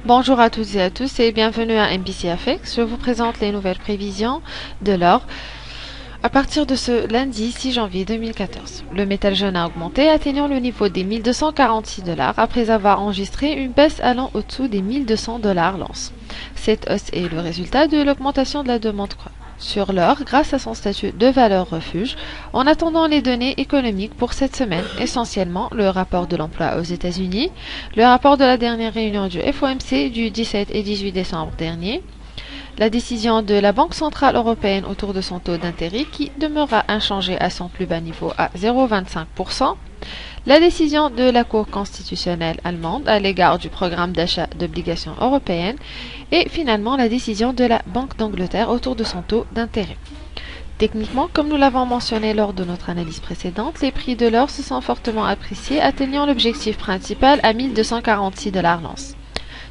Bonjour à toutes et à tous et bienvenue à MBCFX. Je vous présente les nouvelles prévisions de l'or à partir de ce lundi 6 janvier 2014. Le métal jaune a augmenté, atteignant le niveau des 1246$ après avoir enregistré une baisse allant au-dessous des 1200$ l'once. Cette hausse est le résultat de l'augmentation de la demande sur l'or grâce à son statut de valeur refuge, en attendant les données économiques pour cette semaine, essentiellement le rapport de l'emploi aux États-Unis, le rapport de la dernière réunion du FOMC du 17 et 18 décembre dernier, la décision de la Banque centrale européenne autour de son taux d'intérêt qui demeurera inchangé à son plus bas niveau à 0,25%, la décision de la Cour constitutionnelle allemande à l'égard du programme d'achat d'obligations européennes et finalement la décision de la Banque d'Angleterre autour de son taux d'intérêt. Techniquement, comme nous l'avons mentionné lors de notre analyse précédente, les prix de l'or se sont fortement appréciés, atteignant l'objectif principal à 1246$ l'once.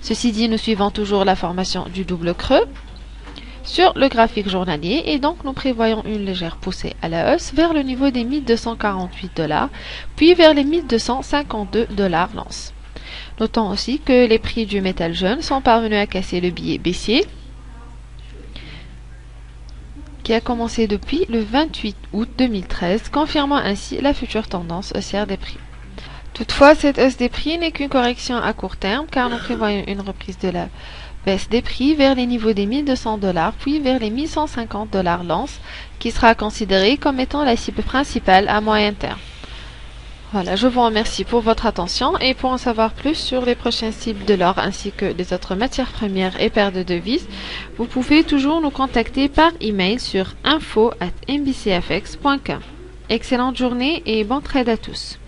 Ceci dit, nous suivons toujours la formation du double creux sur le graphique journalier et donc nous prévoyons une légère poussée à la hausse vers le niveau des 1248$, puis vers les 1252$ l'once. Notons aussi que les prix du métal jaune sont parvenus à casser le biais baissier qui a commencé depuis le 28 août 2013, confirmant ainsi la future tendance haussière des prix. Toutefois, cette hausse des prix n'est qu'une correction à court terme car nous prévoyons une reprise de la baisse des prix vers les niveaux des 1200$, puis vers les 1150$ l'once, qui sera considérée comme étant la cible principale à moyen terme. Voilà, je vous remercie pour votre attention et pour en savoir plus sur les prochaines cibles de l'or ainsi que les autres matières premières et paires de devises, vous pouvez toujours nous contacter par email sur info@mbcfx.com. Excellente journée et bon trade à tous.